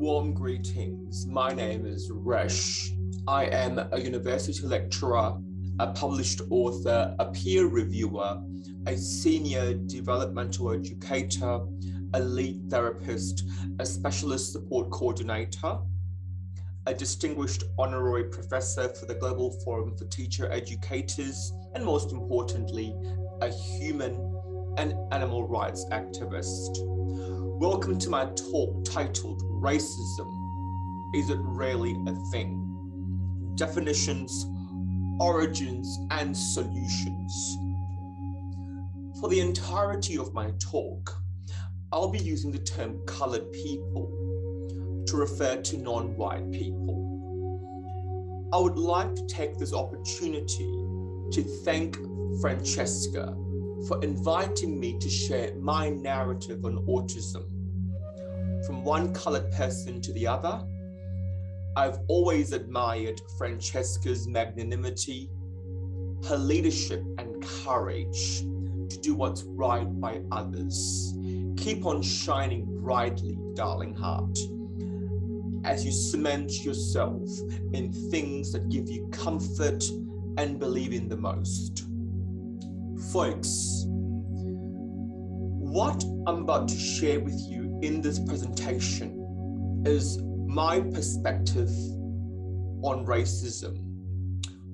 Warm greetings. My name is Resh. I am a university lecturer, a published author, a peer reviewer, a senior developmental educator, a lead therapist, a specialist support coordinator, a distinguished honorary professor for the Global Forum for Teacher Educators, and most importantly, a human and animal rights activist. Welcome to my talk titled Racism, Is It Really a Thing? Definitions, Origins, and Solutions. For the entirety of my talk, I'll be using the term colored people to refer to non-white people. I would like to take this opportunity to thank Francesca for inviting me to share my narrative on autism. From one colored person to the other, I've always admired Francesca's magnanimity, her leadership and courage to do what's right by others. Keep on shining brightly, darling heart, as you cement yourself in things that give you comfort and believe in the most. Folks, what I'm about to share with you in this presentation is my perspective on racism,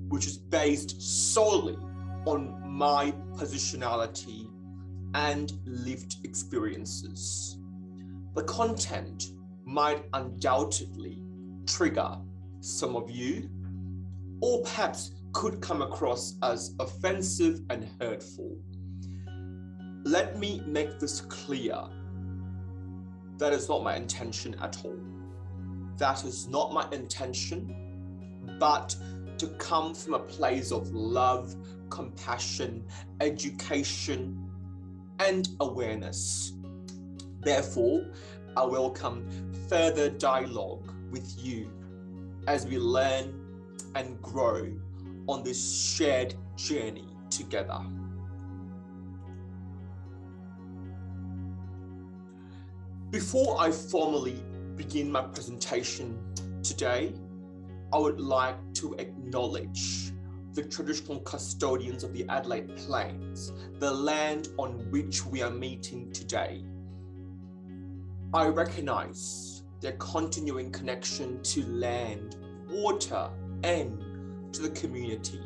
which is based solely on my positionality and lived experiences. The content might undoubtedly trigger some of you, or perhaps could come across as offensive and hurtful. Let me make this clear. That is not my intention at all. That is not my intention, but to come from a place of love, compassion, education, and awareness. Therefore, I welcome further dialogue with you as we learn and grow on this shared journey together. Before I formally begin my presentation today, I would like to acknowledge the traditional custodians of the Adelaide Plains, the land on which we are meeting today. I recognize their continuing connection to land, water, and to the community.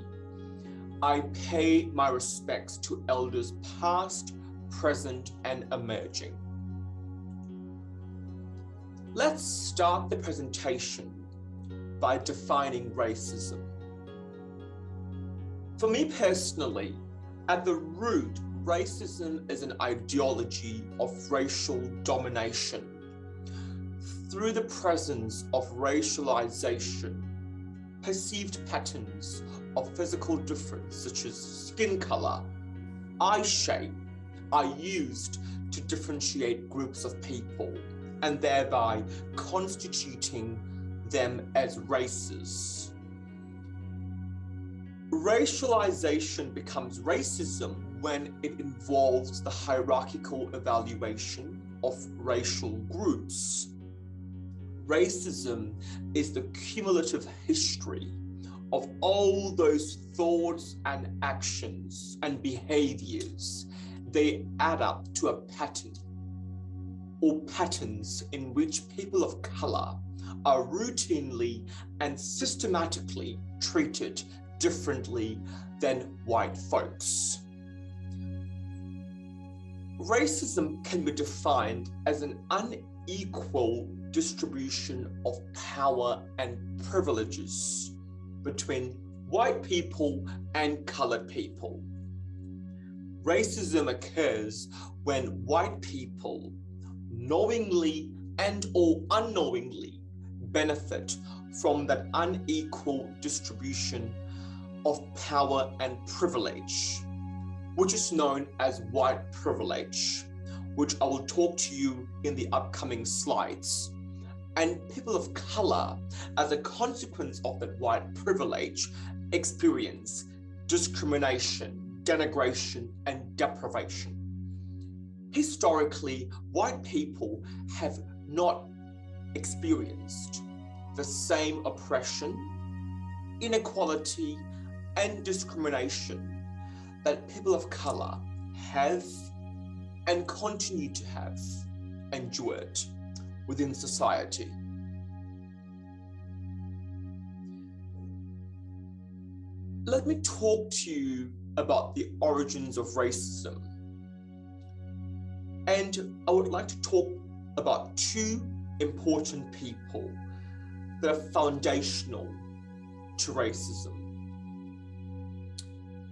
I pay my respects to elders past, present, and emerging. Let's start the presentation by defining racism. For me personally, at the root, racism is an ideology of racial domination through the presence of racialization. Perceived patterns of physical difference, such as skin color, eye shape, are used to differentiate groups of people and thereby constituting them as races. Racialization becomes racism when it involves the hierarchical evaluation of racial groups. Racism is the cumulative history of all those thoughts and actions and behaviors. They add up to a pattern or patterns in which people of color are routinely and systematically treated differently than white folks. Racism can be defined as an unequal distribution of power and privileges between white people and colored people. Racism occurs when white people knowingly and or unknowingly benefit from that unequal distribution of power and privilege, which is known as white privilege, which I will talk to you in the upcoming slides. And people of color, as a consequence of that white privilege, experience discrimination, denigration, and deprivation. Historically, white people have not experienced the same oppression, inequality, and discrimination that people of color have and continue to have endured within society. Let me talk to you about the origins of racism. And I would like to talk about two important people that are foundational to racism.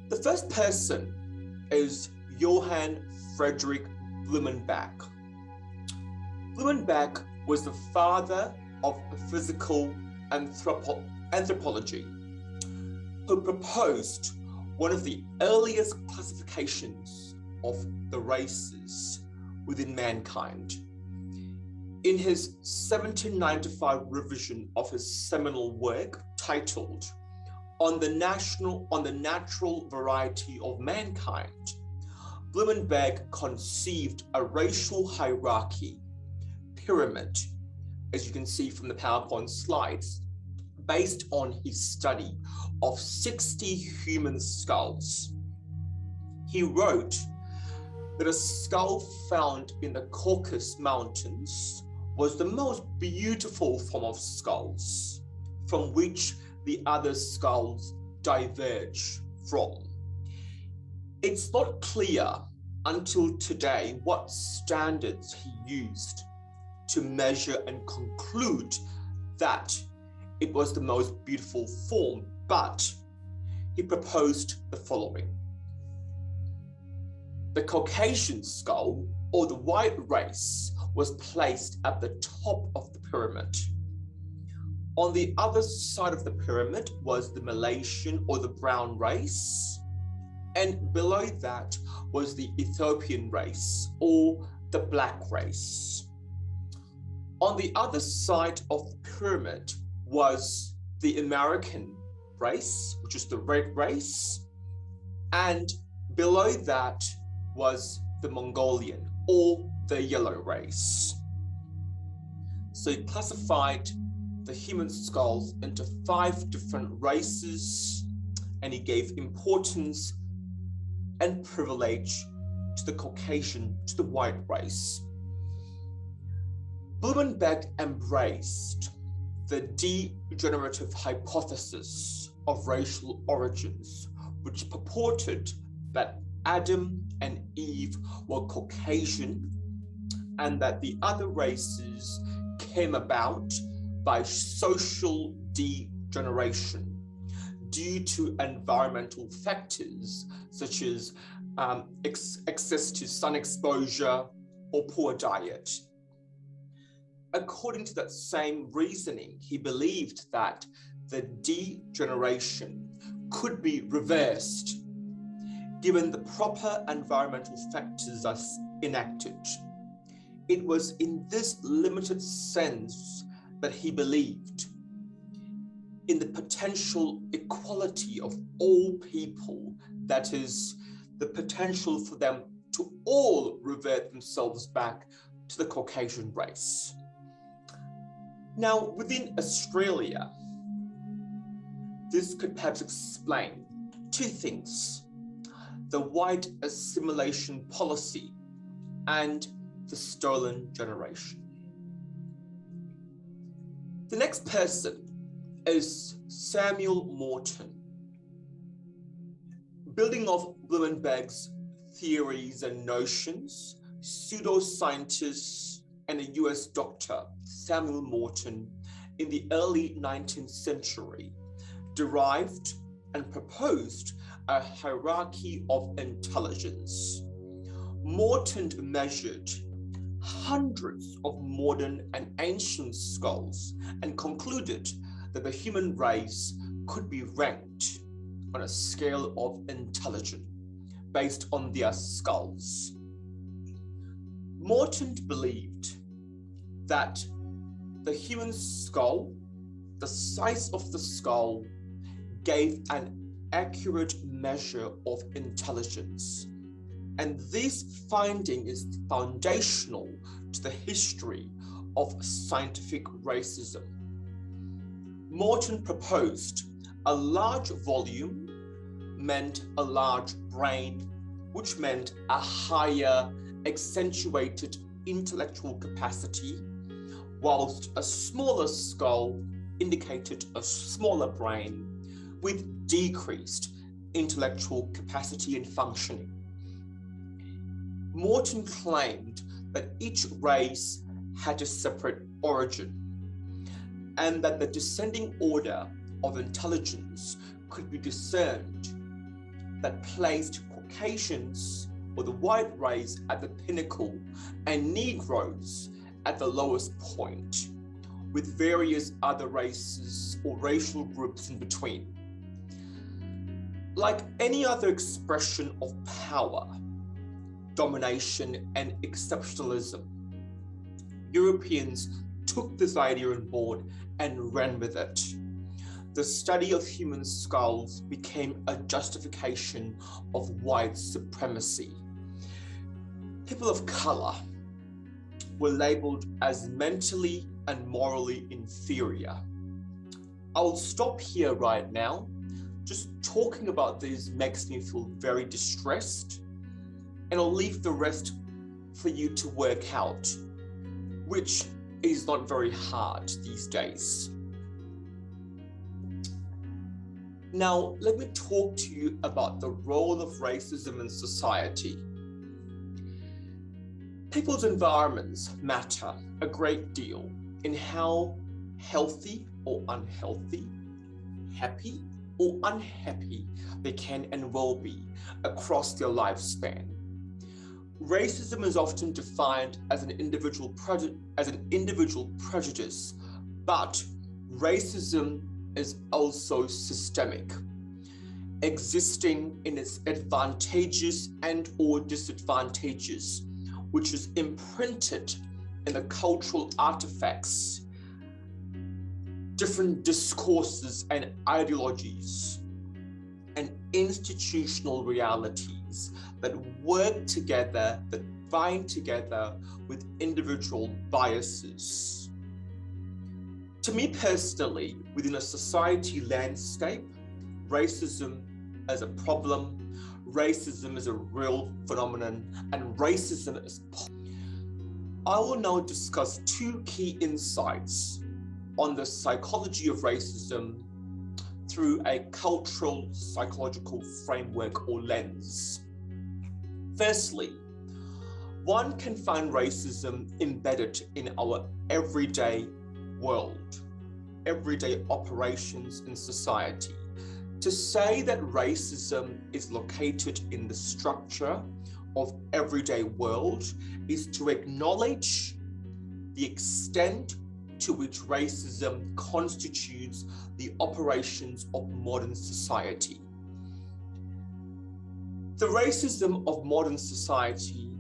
The first person is Johann Frederick Blumberg. Blumberg was the father of physical anthropology, who proposed one of the earliest classifications of the races within mankind. In his 1795 revision of his seminal work titled On the Natural Variety of Mankind, Blumberg conceived a racial hierarchy pyramid, as you can see from the PowerPoint slides, based on his study of 60 human skulls. He wrote that a skull found in the Caucasus Mountains was the most beautiful form of skulls, from which the other skulls diverge from. It's not clear until today what standards he used to measure and conclude that it was the most beautiful form, but he proposed the following. The Caucasian skull, or the white race, was placed at the top of the pyramid. On the other side of the pyramid was the Malaysian or the brown race, and below that was the Ethiopian race or the black race. On the other side of the pyramid was the American race, which is the red race, and below that was the Mongolian or the yellow race. So he classified the human skulls into 5 different races, and he gave importance and privilege to the Caucasian, to the white race. Blumberg embraced the degenerative hypothesis of racial origins, which purported that Adam and Eve were Caucasian and that the other races came about by social degeneration due to environmental factors such as access to sun exposure or poor diet. According to that same reasoning, he believed that the degeneration could be reversed given the proper environmental factors are enacted. It was in this limited sense that he believed in the potential equality of all people, that is, the potential for them to all revert themselves back to the Caucasian race. Now, within Australia, this could perhaps explain 2 things: the white assimilation policy and the stolen generation. The next person is Samuel Morton. Building off Blumberg's theories and notions, pseudoscientist and a US doctor, Samuel Morton, in the early 19th century, derived and proposed a hierarchy of intelligence. Morton measured hundreds of modern and ancient skulls and concluded that the human race could be ranked on a scale of intelligence based on their skulls. Morton believed that the human skull, the size of the skull, gave an accurate measure of intelligence. And this finding is foundational to the history of scientific racism. Morton proposed a large volume meant a large brain, which meant a higher accentuated intellectual capacity, whilst a smaller skull indicated a smaller brain with decreased intellectual capacity and functioning. Morton claimed that each race had a separate origin, and that the descending order of intelligence could be discerned that placed Caucasians or the white race at the pinnacle and Negroes at the lowest point, with various other races or racial groups in between. Like any other expression of power, domination, and exceptionalism, Europeans took this idea on board and ran with it. The study of human skulls became a justification of white supremacy. People of color were labeled as mentally and morally inferior. I'll stop here right now. Just talking about this makes me feel very distressed, and I'll leave the rest for you to work out, which is not very hard these days. Now, let me talk to you about the role of racism in society. People's environments matter a great deal in how healthy or unhealthy, happy or unhappy they can and will be across their lifespan. Racism is often defined as an individual prejudice, but racism is also systemic, existing in its advantages and or disadvantages, which is imprinted in the cultural artifacts, different discourses and ideologies, and institutional realities that work together, that bind together with individual biases. To me personally, within a society landscape, racism is a problem, racism is a real phenomenon, and racism is I will now discuss two key insights on the psychology of racism through a cultural psychological framework or lens. Firstly, one can find racism embedded in our everyday world, everyday operations in society. To say that racism is located in the structure of everyday world is to acknowledge the extent to which racism constitutes the operations of modern society. The racism of modern society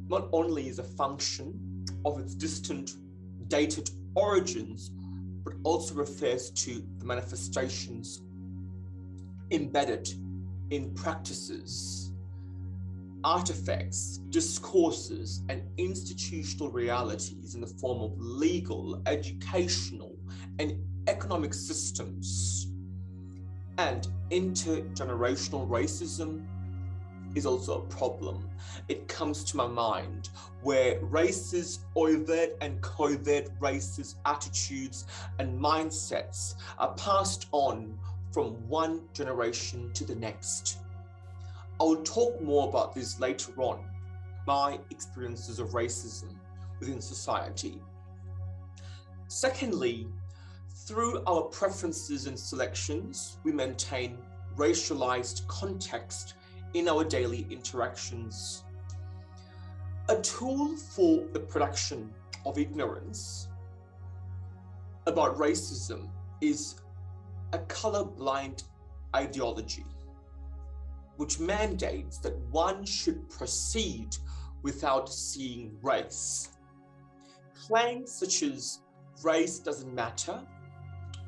not only is a function of its distant, dated origins, but also refers to the manifestations embedded in practices, artifacts, discourses, and institutional realities in the form of legal, educational, and economic systems. And intergenerational racism is also a problem. It comes to my mind where racist, overt, and covert racist attitudes and mindsets are passed on from one generation to the next. I will talk more about this later on, my experiences of racism within society. Secondly, through our preferences and selections, we maintain racialized context in our daily interactions. A tool for the production of ignorance about racism is a colorblind ideology, which mandates that one should proceed without seeing race. Claims such as race doesn't matter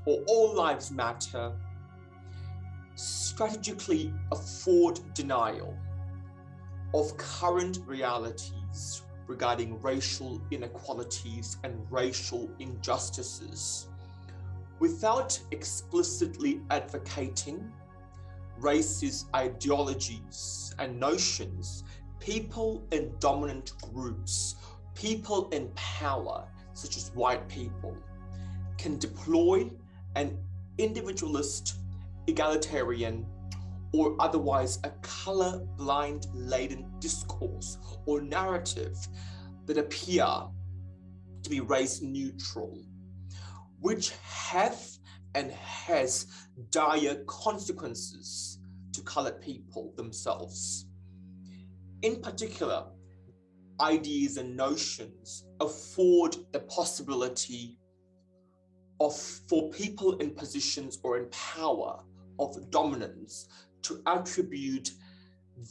or all lives matter strategically afford denial of current realities regarding racial inequalities and racial injustices. Without explicitly advocating racist ideologies and notions, people in dominant groups, people in power, such as white people, can deploy an individualist, egalitarian, or otherwise a color-blind laden discourse or narrative that appear to be race neutral, which have and has dire consequences to colored people themselves. In particular, ideas and notions afford the possibility for people in positions or in power of dominance to attribute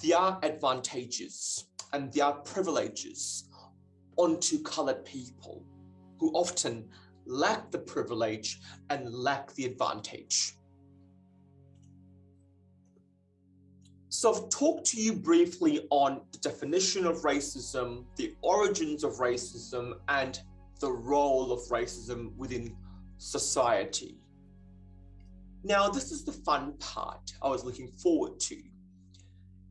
their advantages and their privileges onto colored people who often lack the privilege and lack the advantage. So I've talked to you briefly on the definition of racism, the origins of racism, and the role of racism within society. Now, this is the fun part I was looking forward to.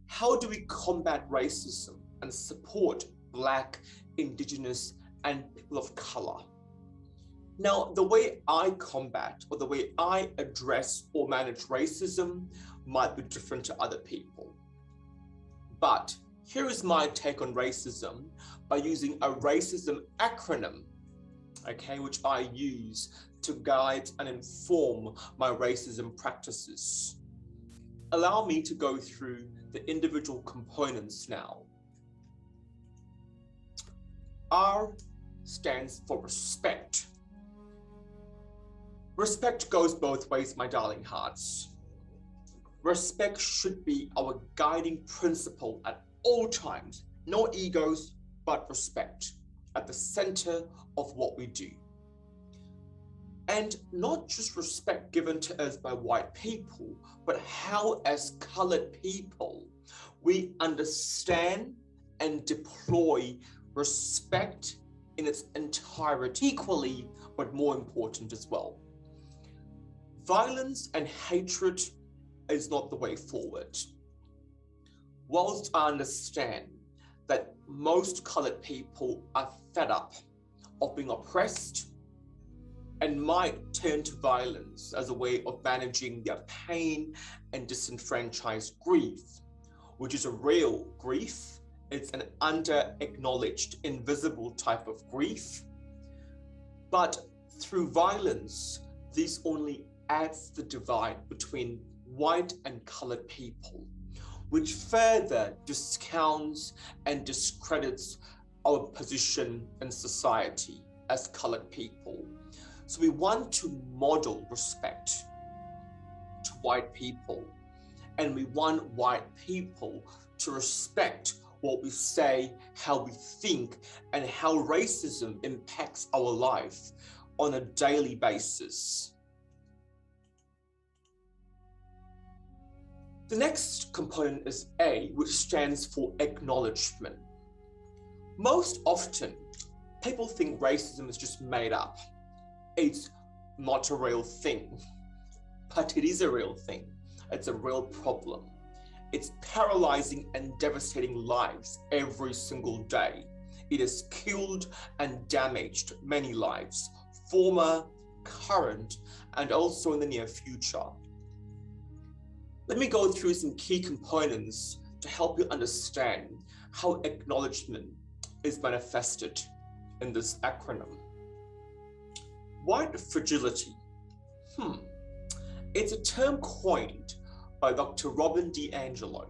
How do we combat racism and support Black, Indigenous, and people of color? Now, the way I combat or the way I address or manage racism might be different to other people. But here is my take on racism by using a racism acronym, okay, which I use to guide and inform my racism practices. Allow me to go through the individual components now. R stands for respect. Respect goes both ways, my darling hearts. Respect should be our guiding principle at all times. No egos, but respect at the center of what we do. And not just respect given to us by white people, but how as colored people, we understand and deploy respect in its entirety, equally, but more important as well. Violence and hatred is not the way forward. Whilst I understand that most colored people are fed up of being oppressed and might turn to violence as a way of managing their pain and disenfranchised grief, which is a real grief. It's an under-acknowledged, invisible type of grief. But through violence, this only adds the divide between white and colored people, which further discounts and discredits our position in society as colored people. So we want to model respect to white people, and we want white people to respect what we say, how we think, and how racism impacts our life on a daily basis. The next component is A, which stands for acknowledgement. Most often, people think racism is just made up. It's not a real thing, but it is a real thing. It's a real problem. It's paralyzing and devastating lives every single day. It has killed and damaged many lives, former, current, and also in the near future. Let me go through some key components to help you understand how acknowledgement is manifested in this acronym. White fragility. It's a term coined by Dr. Robin DiAngelo,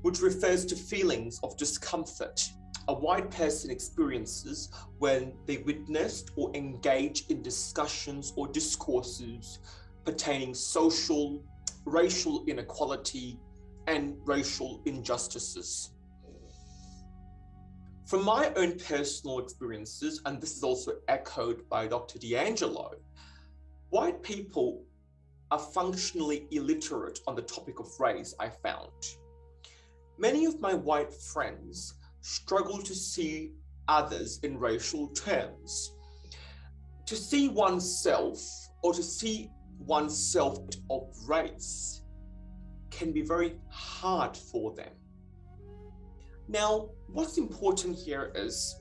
which refers to feelings of discomfort a white person experiences when they witnessed or engage in discussions or discourses pertaining social, racial inequality, and racial injustices. From my own personal experiences, and this is also echoed by Dr. DiAngelo, white people are functionally illiterate on the topic of race, I found. Many of my white friends struggle to see others in racial terms. To see oneself or to see oneself of race can be very hard for them. Now, what's important here is,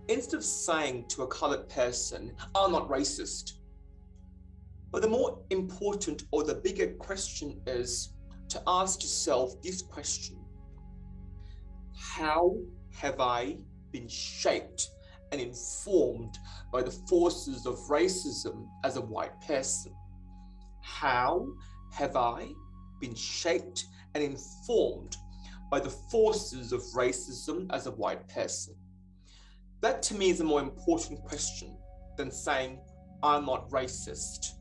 instead of saying to a colored person, "I'm not racist," but the more important or the bigger question is to ask yourself this question: how have I been shaped and informed by the forces of racism as a white person? How have I been shaped and informed by the forces of racism as a white person? That to me is a more important question than saying, "I'm not racist."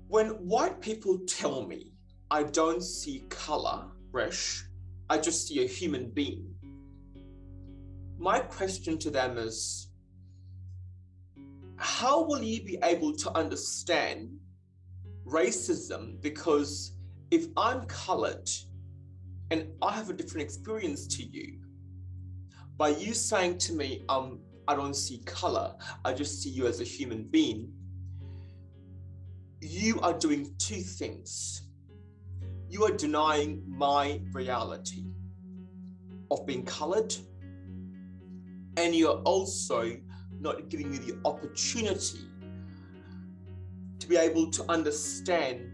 When white people tell me I don't see color, Resh, I just see a human being, my question to them is, how will you be able to understand racism? Because if I'm colored and I have a different experience to you, by you saying to me, I don't see color, I just see you as a human being, you are doing two things. You are denying my reality of being colored, and you're also not giving me the opportunity to be able to understand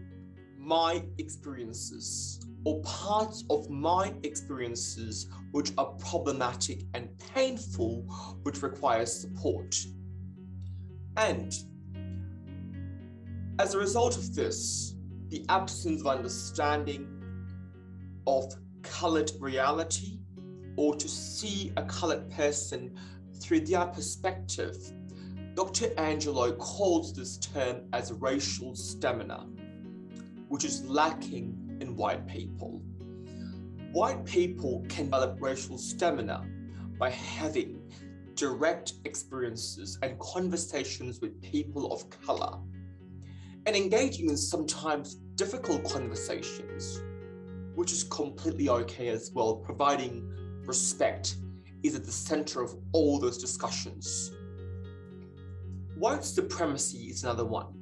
my experiences or parts of my experiences which are problematic and painful, which require support. And as a result of this, the absence of understanding of colored reality, or to see a colored person through their perspective, Dr. Angelo calls this term as racial stamina, which is lacking in white people. White people can develop racial stamina by having direct experiences and conversations with people of color, and engaging in sometimes difficult conversations, which is completely okay as well, providing respect is at the center of all those discussions. White supremacy is another one.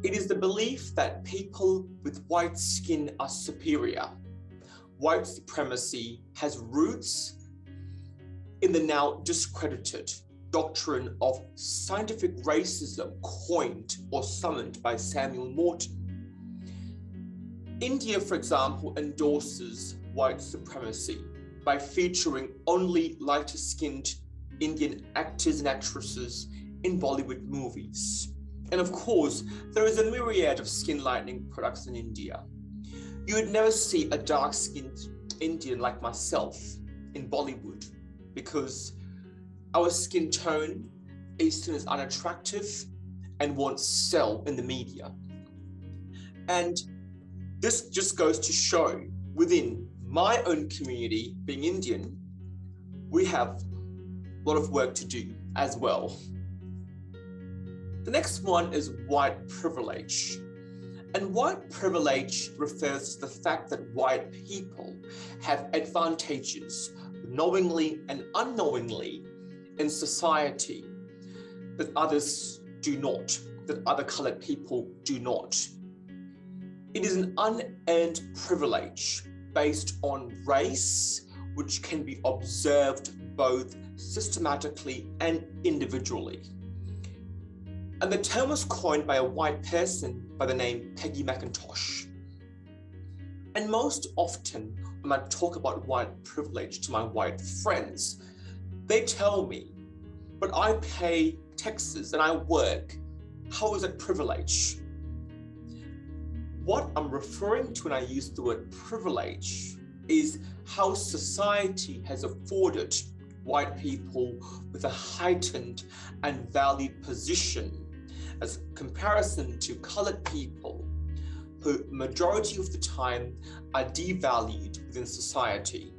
It is the belief that people with white skin are superior. White supremacy has roots in the now discredited doctrine of scientific racism coined or summoned by Samuel Morton. India, for example, endorses white supremacy by featuring only lighter-skinned Indian actors and actresses in Bollywood movies. And of course, there is a myriad of skin lightening products in India. You would never see a dark-skinned Indian like myself in Bollywood because our skin tone is seen as unattractive and won't sell in the media. And this just goes to show, within my own community, being Indian, we have a lot of work to do as well. The next one is white privilege. And white privilege refers to the fact that white people have advantages knowingly and unknowingly in society that others do not, that other colored people do not. It is an unearned privilege based on race, which can be observed both systematically and individually. And the term was coined by a white person by the name Peggy McIntosh. And most often, when I talk about white privilege to my white friends, they tell me, "But I pay taxes and I work. How is it privilege?" What I'm referring to when I use the word privilege is how society has afforded white people with a heightened and valued position as comparison to colored people who majority of the time are devalued within society.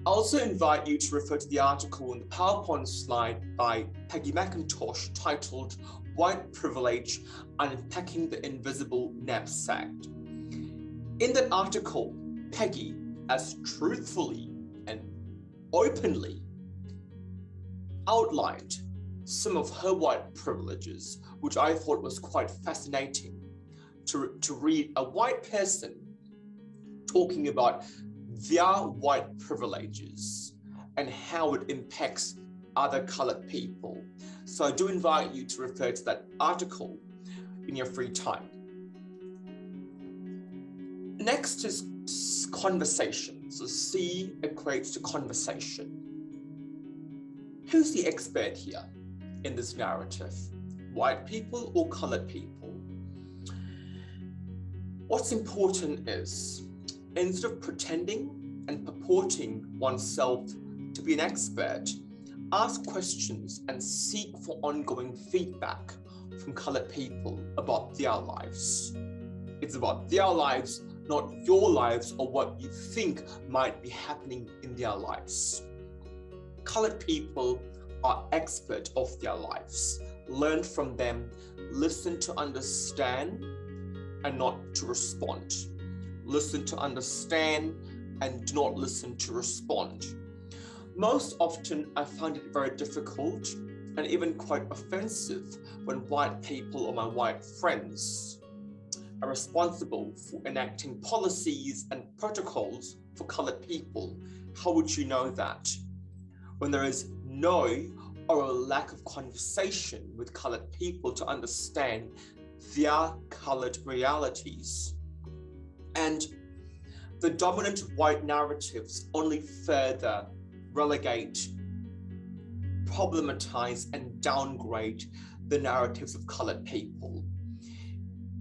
I also invite you to refer to the article in the PowerPoint slide by Peggy McIntosh titled "White Privilege: Unpacking the Invisible Knapsack." In that article, Peggy as truthfully and openly outlined some of her white privileges, which I thought was quite fascinating to read a white person talking about their white privileges and how it impacts other colored people. So I do invite you to refer to that article in your free time. Next is conversation. So C equates to conversation. Who's the expert here in this narrative? White people or colored people? What's important is, instead of pretending and purporting oneself to be an expert, ask questions and seek for ongoing feedback from colored people about their lives. It's about their lives, not your lives or what you think might be happening in their lives. Colored people are experts of their lives. Learn from them, listen to understand and not to respond. Listen to understand and do not listen to respond. Most often, I find it very difficult and even quite offensive when white people or my white friends are responsible for enacting policies and protocols for colored people. How would you know that? When there is no or a lack of conversation with colored people to understand their colored realities. And the dominant white narratives only further relegate, problematize, and downgrade the narratives of colored people.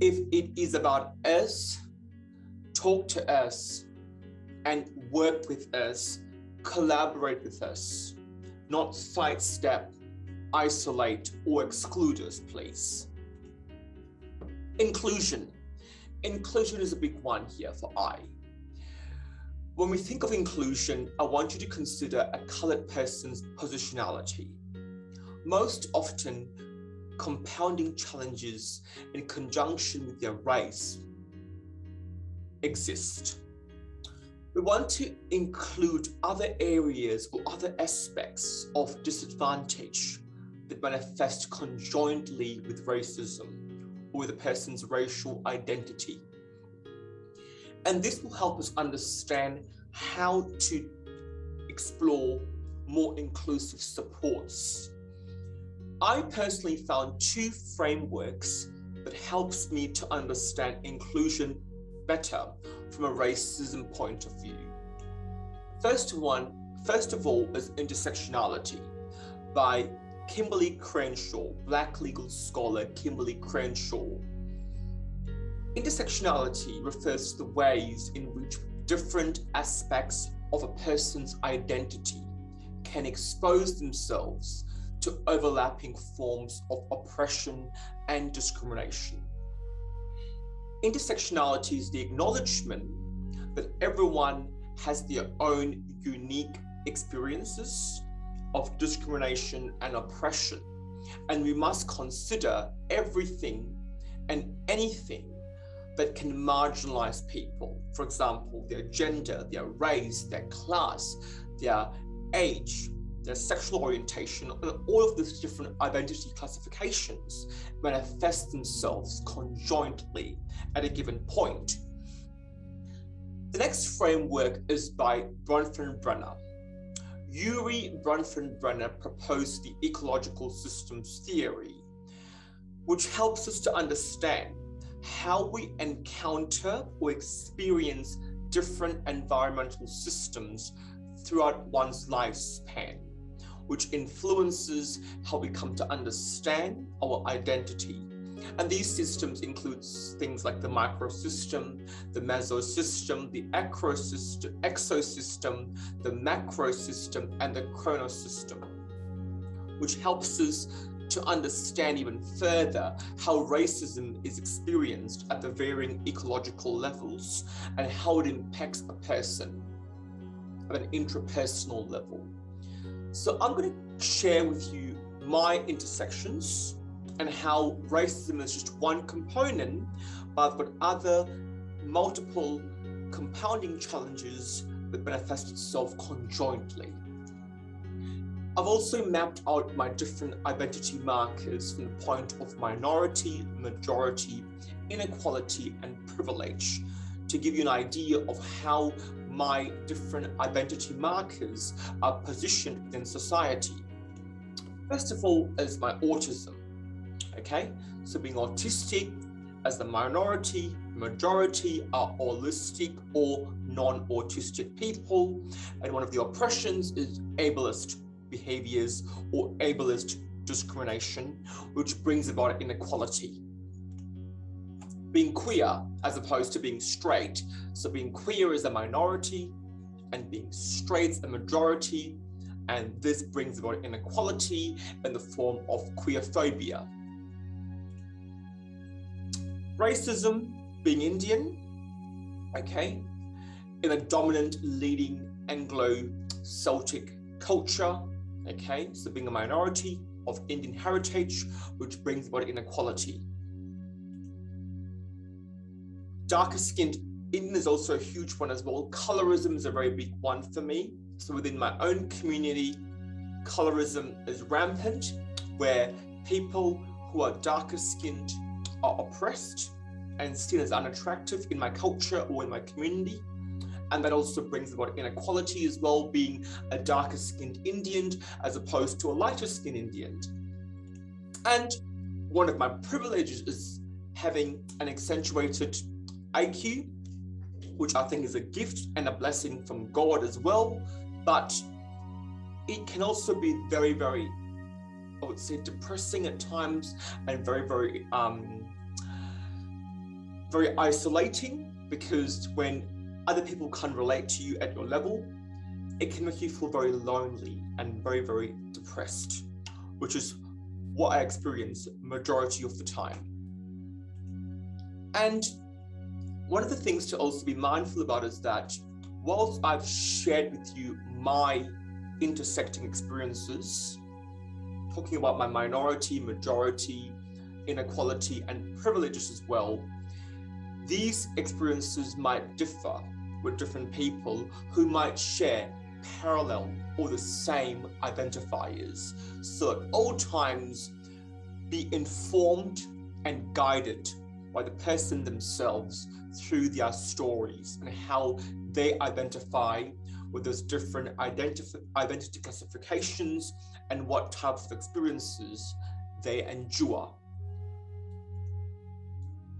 If it is about us, talk to us, and work with us, collaborate with us, not sidestep, isolate, or exclude us, please. Inclusion. Inclusion is a big one here for I. When we think of inclusion, I want you to consider a colored person's positionality. Most often, compounding challenges in conjunction with their race exist. We want to include other areas or other aspects of disadvantage that manifest conjointly with racism or with a person's racial identity. And this will help us understand how to explore more inclusive supports. I personally found two frameworks that helps me to understand inclusion better from a racism point of view. First of all is intersectionality by Kimberly Crenshaw, Black legal scholar Kimberly Crenshaw. Intersectionality refers to the ways in which different aspects of a person's identity can expose themselves to overlapping forms of oppression and discrimination. Intersectionality is the acknowledgement that everyone has their own unique experiences of discrimination and oppression, and we must consider everything and anything that can marginalize people. For example, their gender, their race, their class, their age, their sexual orientation, and all of these different identity classifications manifest themselves conjointly at a given point. The next framework is by Bronfenbrenner. Yuri Bronfenbrenner proposed the ecological systems theory, which helps us to understand how we encounter or experience different environmental systems throughout one's lifespan, which influences how we come to understand our identity. And these systems include things like the microsystem, the mesosystem, the exosystem, the macrosystem, and the chronosystem, which helps us to understand even further how racism is experienced at the varying ecological levels and how it impacts a person at an intrapersonal level. So I'm going to share with you my intersections and how racism is just one component, but I've got other multiple compounding challenges that manifests itself conjointly. I've also mapped out my different identity markers from the point of minority, majority, inequality, and privilege to give you an idea of how my different identity markers are positioned within society. First of all is my autism, okay? So being autistic as the minority, majority are holistic or non-autistic people, and one of the oppressions is ableist behaviors or ableist discrimination, which brings about inequality. Being queer as opposed to being straight. So being queer is a minority and being straight is a majority, and this brings about inequality in the form of queerphobia. Racism, being Indian, okay, in a dominant leading Anglo-Celtic culture, okay, so being a minority of Indian heritage, which brings about inequality. Darker skinned Indian is also a huge one as well. Colorism is a very big one for me. So within my own community, colorism is rampant, where people who are darker skinned are oppressed and seen as unattractive in my culture or in my community. And that also brings about inequality as well, being a darker skinned Indian as opposed to a lighter skinned Indian. And one of my privileges is having an accentuated IQ, which I think is a gift and a blessing from God as well. But it can also be very, very, I would say, depressing at times and very, very, very isolating, because when other people can't relate to you at your level, it can make you feel very lonely and very, very depressed, which is what I experience majority of the time. And one of the things to also be mindful about is that whilst I've shared with you my intersecting experiences, talking about my minority, majority, inequality, and privileges as well, these experiences might differ with different people who might share parallel or the same identifiers. So at all times, be informed and guided by the person themselves through their stories and how they identify with those different identity classifications and what types of experiences they endure.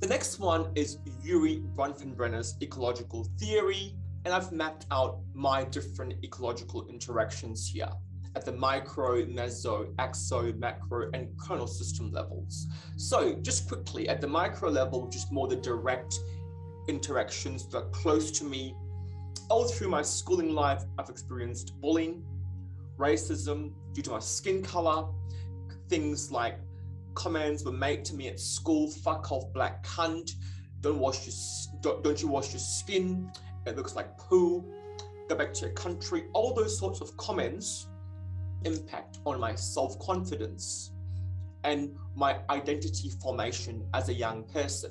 The next one is Urie Bronfenbrenner's ecological theory, and I've mapped out my different ecological interactions here at the micro, meso, exo, macro, and kernel system levels. So just quickly, at the micro level, just more the direct interactions that are close to me. All through my schooling life, I've experienced bullying, racism due to my skin color, things like comments were made to me at school: fuck off, black cunt, don't you wash your skin, it looks like poo, go back to your country. All those sorts of comments impact on my self-confidence and my identity formation as a young person,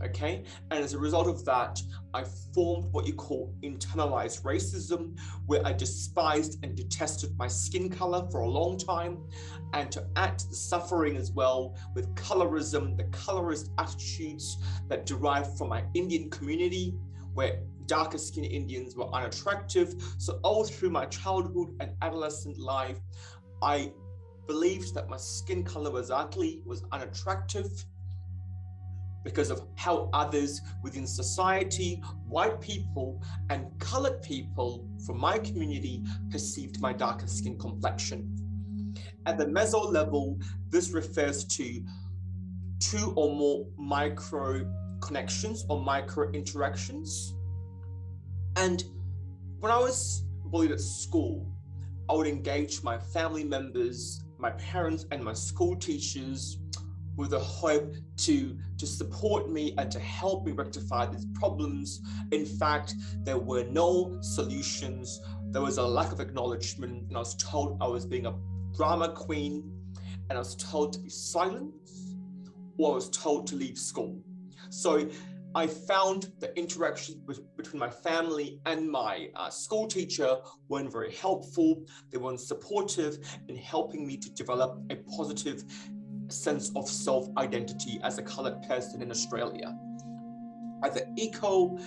okay? And as a result of that, I formed what you call internalized racism, where I despised and detested my skin color for a long time, and to add to the suffering as well with colorism, the colorist attitudes that derive from my Indian community, where darker skinned Indians were unattractive. So all through my childhood and adolescent life, I believed that my skin color was ugly, was unattractive, because of how others within society, white people and colored people from my community, perceived my darker skin complexion. At the meso level, this refers to two or more micro connections or micro interactions. And when I was bullied at school, I would engage my family members, my parents, and my school teachers with a hope to support me and to help me rectify these problems. In fact, there were no solutions. There was a lack of acknowledgement, and I was told I was being a drama queen, and I was told to be silent, or I was told to leave school. So I found the interaction between my family and my school teacher weren't very helpful. They weren't supportive in helping me to develop a positive sense of self-identity as a colored person in Australia. At the exo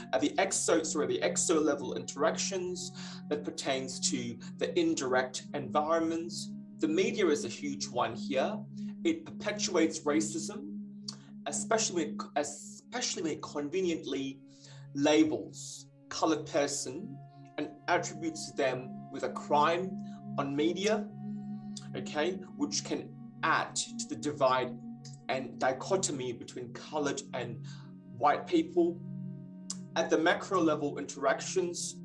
level interactions that pertains to the indirect environments, the media is a huge one here. It perpetuates racism, especially when it conveniently labels colored person and attributes them with a crime on media, okay, which can add to the divide and dichotomy between colored and white people. At the macro level interactions,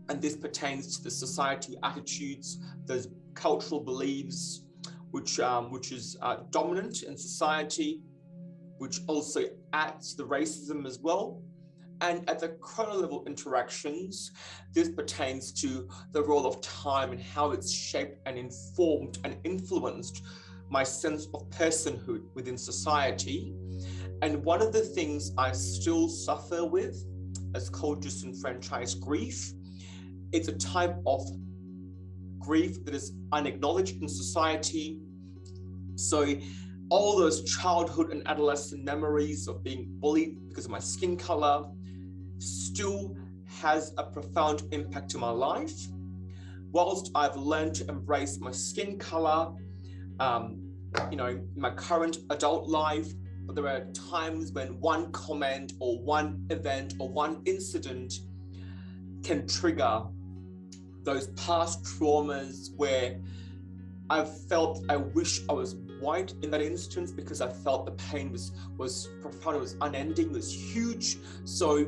and this pertains to the society attitudes, those cultural beliefs, which is dominant in society, which also adds to the racism as well. And at the chrono level interactions, this pertains to the role of time and how it's shaped and informed and influenced my sense of personhood within society. And one of the things I still suffer with is called disenfranchised grief. It's a type of grief that is unacknowledged in society. So all those childhood and adolescent memories of being bullied because of my skin color still has a profound impact on my life. Whilst I've learned to embrace my skin color, in my current adult life, but there are times when one comment or one event or one incident can trigger those past traumas where I've felt I wish I was white in that instance because I felt the pain was profound, it was unending, it was huge. So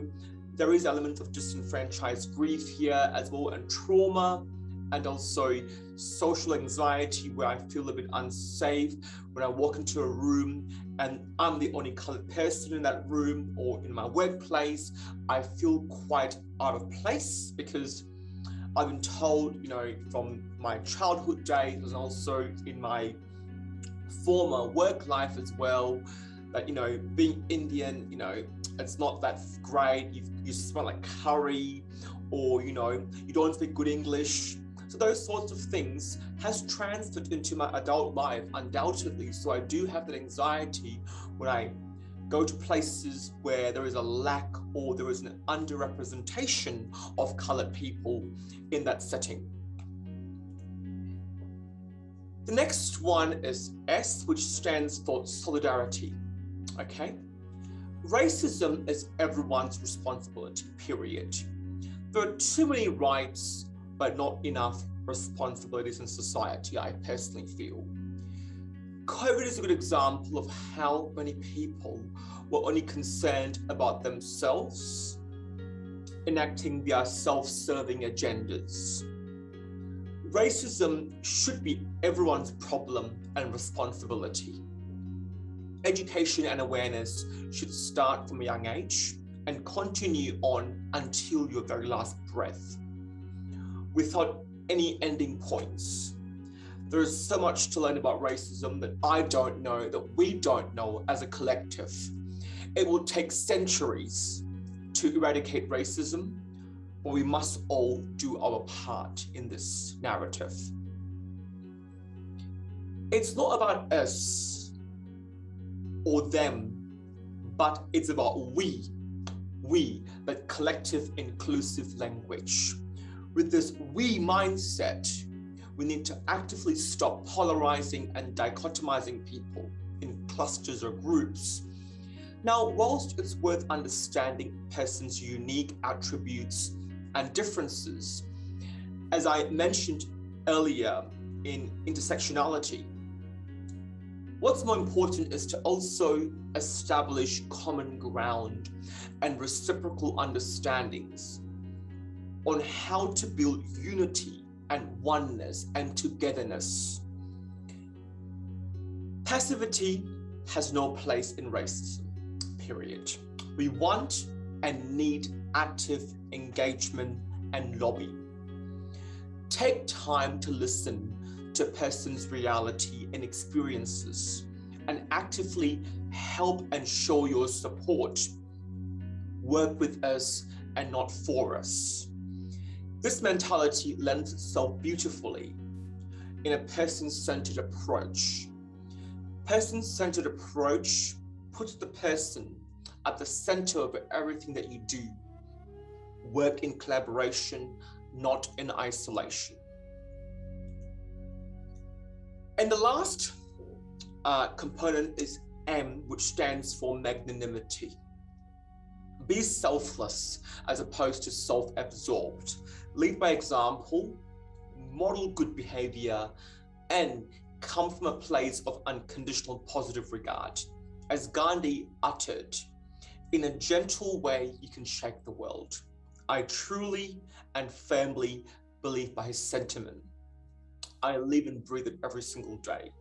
there is elements of disenfranchised grief here as well, and trauma, and also social anxiety where I feel a bit unsafe when I walk into a room and I'm the only colored person in that room, or in my workplace, I feel quite out of place because I've been told, from my childhood days and also in my former work life as well, that, being Indian, it's not that great. You smell like curry, or, you don't speak good English. So those sorts of things has transferred into my adult life, undoubtedly. So I do have that anxiety when I go to places where there is a lack or there is an underrepresentation of colored people in that setting. The next one is S, which stands for solidarity, okay? Racism is everyone's responsibility, period. There are too many rights, but not enough responsibilities in society, I personally feel. COVID is a good example of how many people were only concerned about themselves, enacting their self-serving agendas. Racism should be everyone's problem and responsibility. Education and awareness should start from a young age and continue on until your very last breath, without any ending points. There is so much to learn about racism that I don't know, that we don't know as a collective. It will take centuries to eradicate racism, but we must all do our part in this narrative. It's not about us or them, but it's about we, that collective inclusive language. With this we mindset, we need to actively stop polarizing and dichotomizing people in clusters or groups. Now, whilst it's worth understanding a person's unique attributes and differences, as I mentioned earlier in intersectionality, what's more important is to also establish common ground and reciprocal understandings on how to build unity and oneness and togetherness. Passivity has no place in racism, period. We want and need active engagement and lobby. Take time to listen to a person's reality and experiences and actively help and show your support work with us and not for us. This mentality lends itself beautifully in a person-centered approach. Person-centered approach puts the person at the center of everything that you do. Work in collaboration, not in isolation. And the last component is M, which stands for magnanimity. Be selfless as opposed to self-absorbed. Lead by example, model good behavior, and come from a place of unconditional positive regard. As Gandhi uttered, in a gentle way, you can shake the world. I truly and firmly believe by his sentiment. I live and breathe it every single day.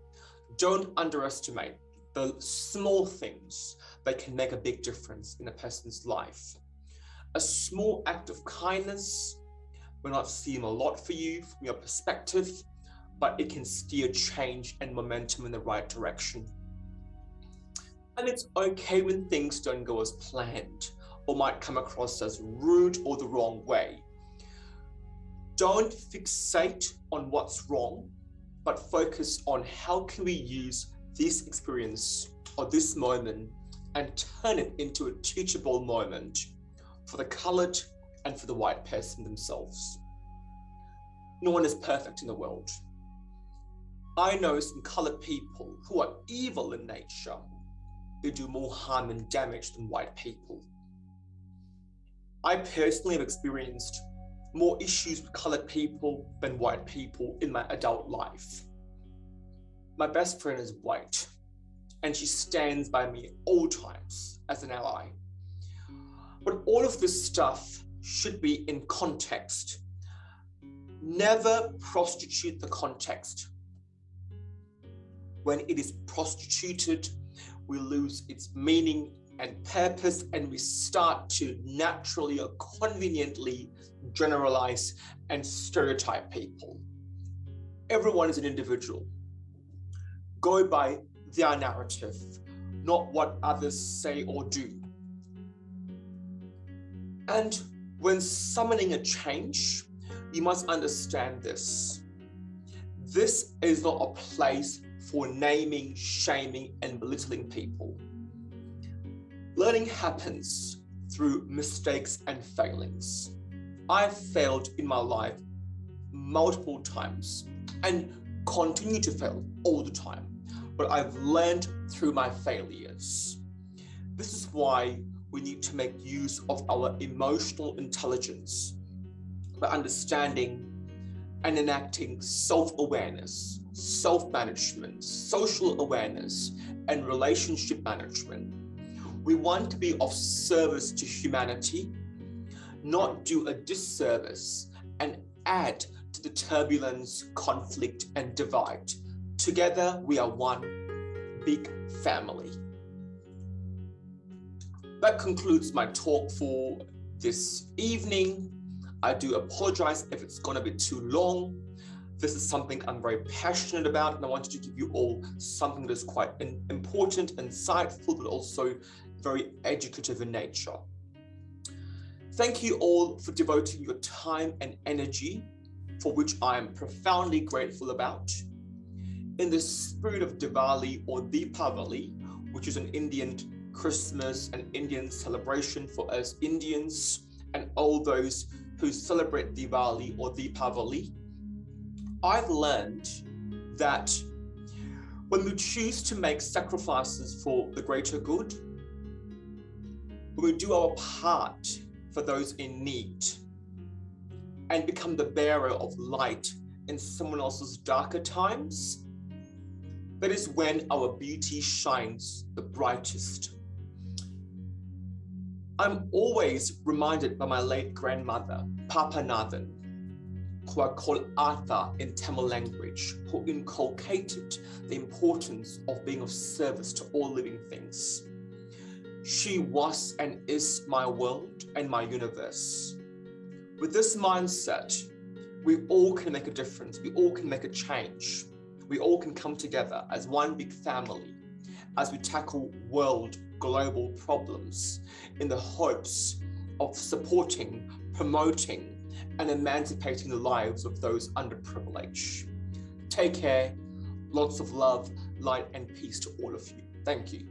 Don't underestimate the small things that can make a big difference in a person's life. A small act of kindness will not seem a lot for you from your perspective, but it can steer change and momentum in the right direction. And it's okay when things don't go as planned or might come across as rude or the wrong way. Don't fixate on what's wrong, but focus on how can we use this experience or this moment and turn it into a teachable moment for the colored and for the white person themselves. No one is perfect in the world. I know some colored people who are evil in nature. They do more harm and damage than white people. I personally have experienced more issues with colored people than white people in my adult life. My best friend is white, and she stands by me at all times as an ally. But all of this stuff should be in context. Never prostitute the context. When it is prostituted, we lose its meaning and purpose, and we start to naturally or conveniently generalize and stereotype people. Everyone is an individual. Go by their narrative, not what others say or do. And when summoning a change, you must understand this. This is not a place for naming, shaming, and belittling people. Learning happens through mistakes and failings. I've failed in my life multiple times and continue to fail all the time, but I've learned through my failures. This is why we need to make use of our emotional intelligence by understanding and enacting self-awareness, self-management, social awareness, and relationship management. We want to be of service to humanity, not do a disservice and add to the turbulence, conflict, and divide. Together, we are one big family. That concludes my talk for this evening. I do apologize if it's gonna be too long. This is something I'm very passionate about, and I wanted to give you all something that is quite important, insightful, but also very educative in nature. Thank you all for devoting your time and energy, for which I am profoundly grateful about. In the spirit of Diwali or Deepavali, which is an Indian Christmas and Indian celebration for us Indians and all those who celebrate Diwali or Deepavali, I've learned that when we choose to make sacrifices for the greater good, when we do our part for those in need and become the bearer of light in someone else's darker times, that is when our beauty shines the brightest. I'm always reminded by my late grandmother, Papa Nathan, who I call Artha in Tamil language, who inculcated the importance of being of service to all living things. She was and is my world and my universe. With this mindset, we all can make a difference. We all can make a change. We all can come together as one big family as we tackle world global problems in the hopes of supporting, promoting, and emancipating the lives of those underprivileged. Take care. Lots of love, light, and peace to all of you. Thank you.